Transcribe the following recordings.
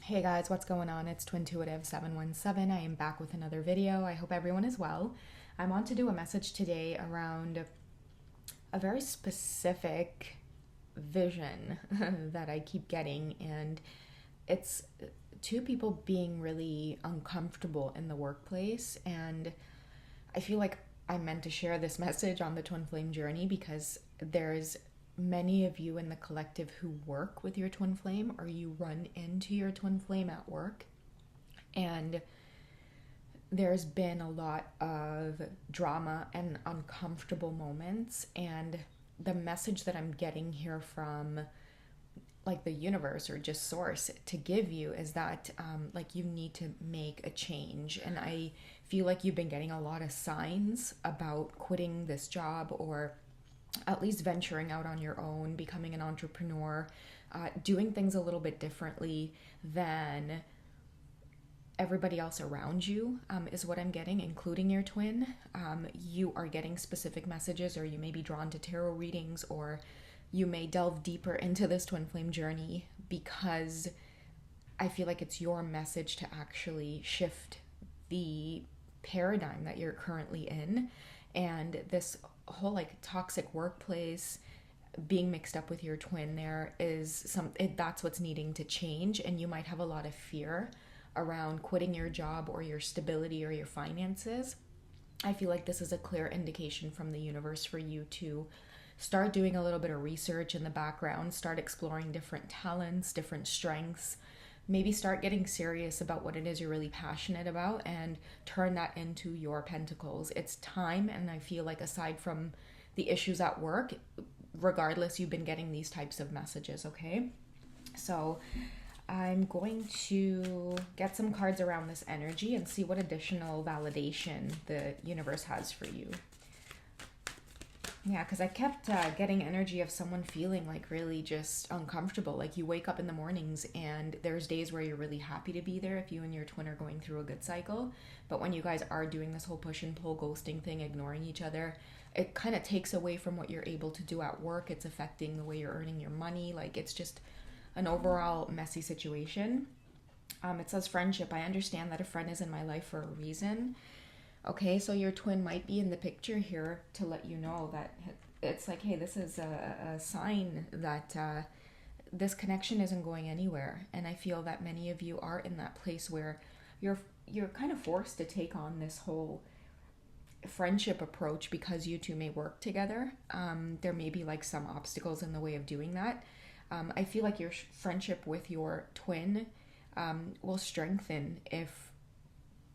Hey guys, what's going on? It's Twintuitive717. I am back with another video. I hope everyone is well. I'm on to do a message today around a very specific vision that I keep getting, and it's two people being really uncomfortable in the workplace. And I feel like I'm meant to share this message on the twin flame journey because there's many of you in the collective who work with your twin flame, or you run into your twin flame at work, and there's been a lot of drama and uncomfortable moments. And the message that I'm getting here from like the universe or just source to give you is that like you need to make a change. And I feel like you've been getting a lot of signs about quitting this job, or at least venturing out on your own, becoming an entrepreneur, doing things a little bit differently than everybody else around you, is what I'm getting, including your twin. You are getting specific messages, or you may be drawn to tarot readings, or you may delve deeper into this twin flame journey because I feel like it's your message to actually shift the paradigm that you're currently in. And this whole like toxic workplace, being mixed up with your twin, there is that's what's needing to change. And you might have a lot of fear around quitting your job or your stability or your finances. I feel like this is a clear indication from the universe for you to start doing a little bit of research in the background, start exploring different talents, different strengths, maybe start getting serious about what it is you're really passionate about and turn that into your pentacles. It's time. And I feel like aside from the issues at work, regardless, you've been getting these types of messages. Okay, so I'm going to get some cards around this energy and see what additional validation the universe has for you. Yeah, because I kept getting energy of someone feeling like really just uncomfortable. Like you wake up in the mornings and there's days where you're really happy to be there if you and your twin are going through a good cycle. But when you guys are doing this whole push and pull ghosting thing, ignoring each other, it kind of takes away from what you're able to do at work. It's affecting the way you're earning your money. Like it's just an overall messy situation. It says friendship. I understand that a friend is in my life for a reason. Okay, so your twin might be in the picture here to let you know that it's like, hey, this is a sign that this connection isn't going anywhere. And I feel that many of you are in that place where you're kind of forced to take on this whole friendship approach because you two may work together. There may be like some obstacles in the way of doing that. I feel like your friendship with your twin will strengthen if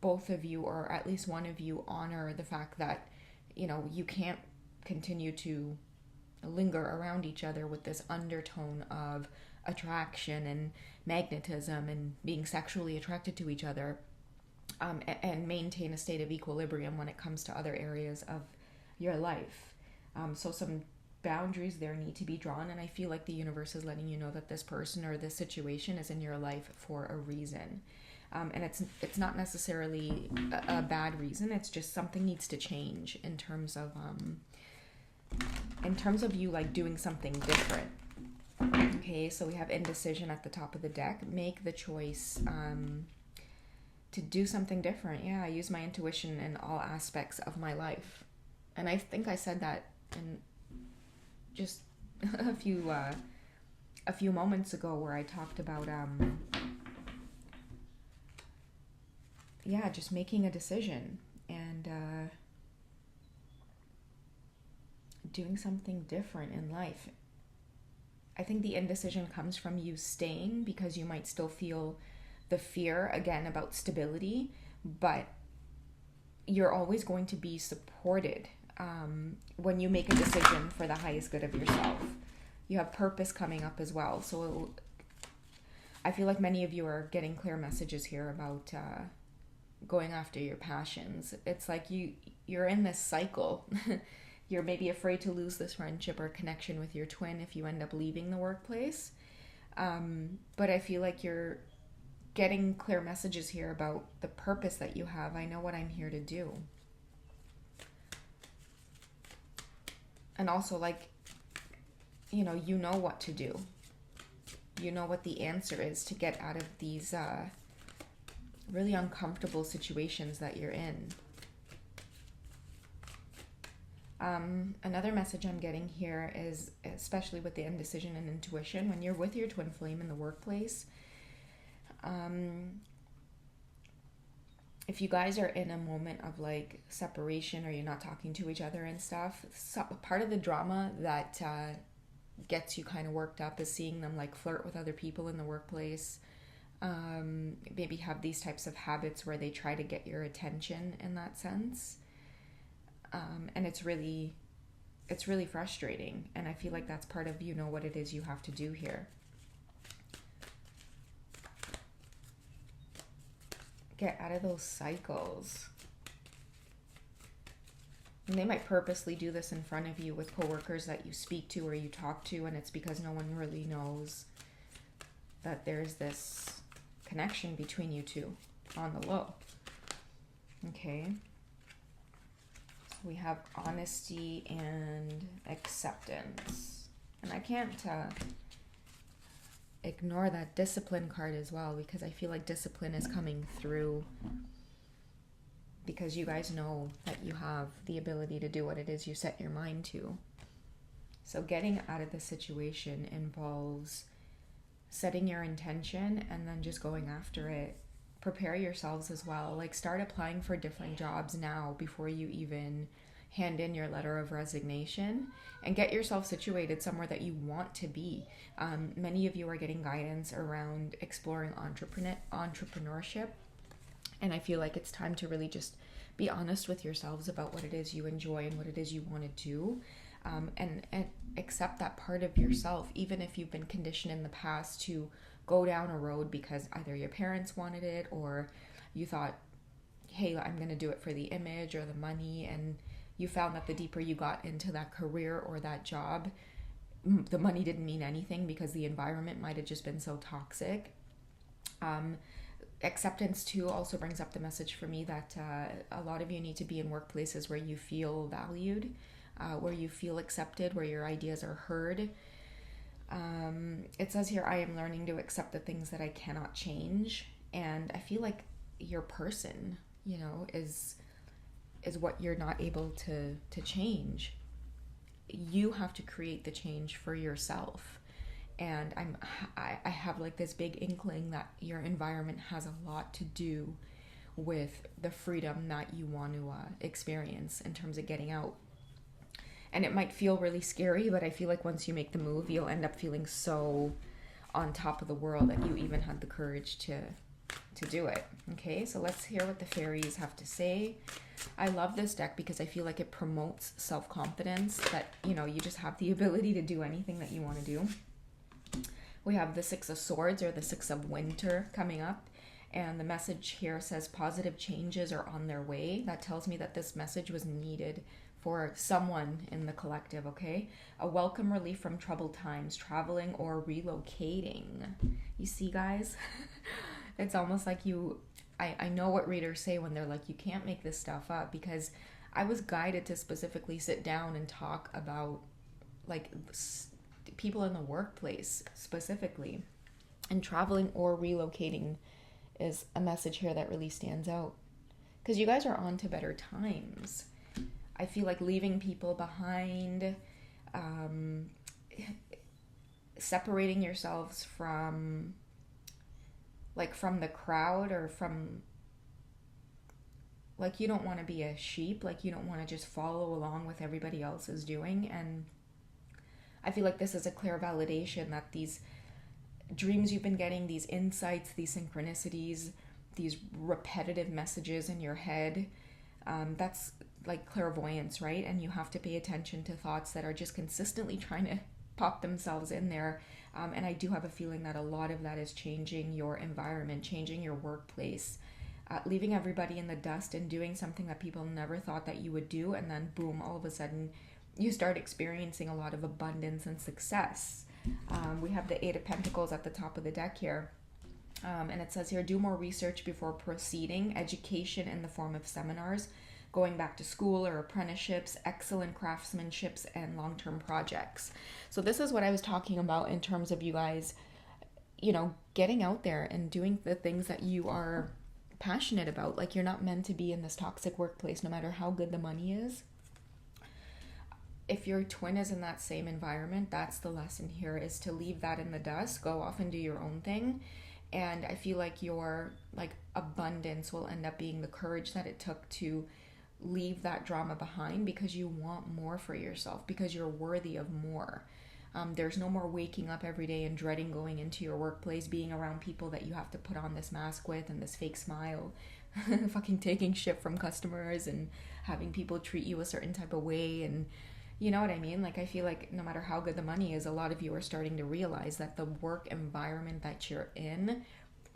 both of you, or at least one of you, honor the fact that, you know, you can't continue to linger around each other with this undertone of attraction and magnetism and being sexually attracted to each other, and maintain a state of equilibrium when it comes to other areas of your life. So some boundaries there need to be drawn, and I feel like the universe is letting you know that this person or this situation is in your life for a reason. And it's not necessarily a bad reason. It's just something needs to change in terms of you like doing something different. Okay, so we have indecision at the top of the deck. Make the choice to do something different. Yeah, I use my intuition in all aspects of my life, and I think I said that in just a few moments ago, where I talked about just making a decision and doing something different in life. I think the indecision comes from you staying because you might still feel the fear again about stability, but you're always going to be supported when you make a decision for the highest good of yourself. You have purpose coming up as well. So I feel like many of you are getting clear messages here about going after your passions. It's like you're in this cycle. You're maybe afraid to lose this friendship or connection with your twin if you end up leaving the workplace. But I feel like you're getting clear messages here about the purpose that you have. I know what I'm here to do. And also, like, you know what to do. you know what the answer is to get out of these really uncomfortable situations that you're in. Another message I'm getting here is, especially with the indecision and intuition, when you're with your twin flame in the workplace, if you guys are in a moment of like separation or you're not talking to each other and stuff, part of the drama that gets you kind of worked up is seeing them like flirt with other people in the workplace, maybe have these types of habits where they try to get your attention in that sense. And it's really frustrating. And I feel like that's part of, you know, what it is you have to do here. Get out of those cycles. And they might purposely do this in front of you with coworkers that you speak to or you talk to, and it's because no one really knows that there's this connection between you two on the low. Okay. So we have honesty and acceptance. And I can't ignore that discipline card as well, because I feel like discipline is coming through because you guys know that you have the ability to do what it is you set your mind to. So getting out of the situation involves setting your intention and then just going after it. Prepare yourselves as well. Like, start applying for different jobs now before you even hand in your letter of resignation, and get yourself situated somewhere that you want to be. Many of you are getting guidance around exploring entrepreneurship, and I feel like it's time to really just be honest with yourselves about what it is you enjoy and what it is you want to do, and accept that part of yourself, even if you've been conditioned in the past to go down a road because either your parents wanted it or you thought, hey, I'm going to do it for the image or the money, and you found that the deeper you got into that career or that job, the money didn't mean anything because the environment might have just been so toxic. Acceptance too also brings up the message for me that a lot of you need to be in workplaces where you feel valued, where you feel accepted, where your ideas are heard. It says here, I am learning to accept the things that I cannot change. And I feel like your person, you know, is what you're not able to change. You have to create the change for yourself. And I have like this big inkling that your environment has a lot to do with the freedom that you want to experience in terms of getting out. And it might feel really scary, but I feel like once you make the move, you'll end up feeling so on top of the world that you even had the courage to do it. Okay, so let's hear what the fairies have to say. I love this deck because I feel like it promotes self-confidence, that, you know, you just have the ability to do anything that you want to do. We have the Six of Swords, or the Six of Winter, coming up. And the message here says positive changes are on their way. That tells me that this message was needed for someone in the collective, okay? A welcome relief from troubled times, traveling or relocating. You see, guys? It's almost like I know what readers say when they're like, you can't make this stuff up, because I was guided to specifically sit down and talk about like people in the workplace specifically, and traveling or relocating is a message here that really stands out, because you guys are on to better times. I feel like leaving people behind, separating yourselves from the crowd, or from, like, you don't want to be a sheep, like you don't want to just follow along with everybody else is doing. And I feel like this is a clear validation that these dreams you've been getting, these insights, these synchronicities, these repetitive messages in your head, that's like clairvoyance, right? And you have to pay attention to thoughts that are just consistently trying to pop themselves in there. And I do have a feeling that a lot of that is changing your environment, changing your workplace, leaving everybody in the dust and doing something that people never thought that you would do. And then boom, all of a sudden you start experiencing a lot of abundance and success. We have the Eight of Pentacles at the top of the deck here. And it says here, do more research before proceeding, education in the form of seminars, going back to school or apprenticeships, excellent craftsmanships, and long-term projects. So this is what I was talking about in terms of you guys getting out there and doing the things that you are passionate about. Like, you're not meant to be in this toxic workplace no matter how good the money is. If your twin is in that same environment, that's the lesson here, is to leave that in the dust, go off and do your own thing. And I feel like your abundance will end up being the courage that it took to leave that drama behind, because you want more for yourself, because you're worthy of more. There's no more waking up every day and dreading going into your workplace, being around people that you have to put on this mask with and this fake smile, fucking taking shit from customers and having people treat you a certain type of way. And you know what I mean? Like, I feel like no matter how good the money is, a lot of you are starting to realize that the work environment that you're in,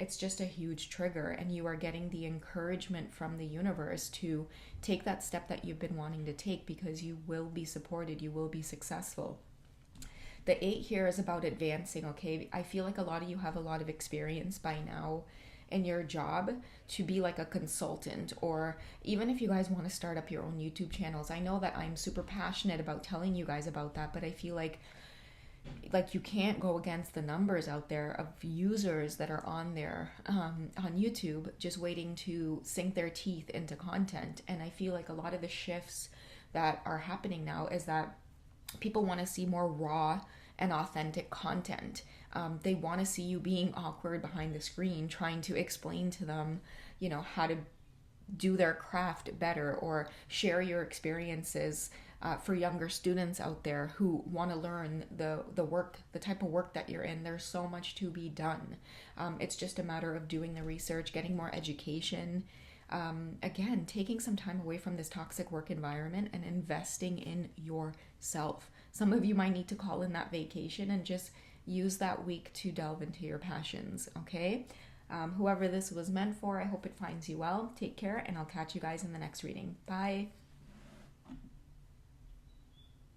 it's just a huge trigger, and you are getting the encouragement from the universe to take that step that you've been wanting to take, because you will be supported, you will be successful. The 8 here is about advancing, okay? I feel like a lot of you have a lot of experience by now in your job to be like a consultant, or even if you guys want to start up your own YouTube channels. I know that I'm super passionate about telling you guys about that, but I feel like you can't go against the numbers out there of users that are on there on YouTube just waiting to sink their teeth into content. And I feel like a lot of the shifts that are happening now is that people want to see more raw and authentic content. They want to see you being awkward behind the screen, trying to explain to them, how to do their craft better, or share your experiences for younger students out there who want to learn the work, the type of work that you're in. There's so much to be done. It's just a matter of doing the research, getting more education. Again, taking some time away from this toxic work environment and investing in yourself. Some of you might need to call in that vacation and just use that week to delve into your passions, okay? Whoever this was meant for, I hope it finds you well. Take care, and I'll catch you guys in the next reading. Bye.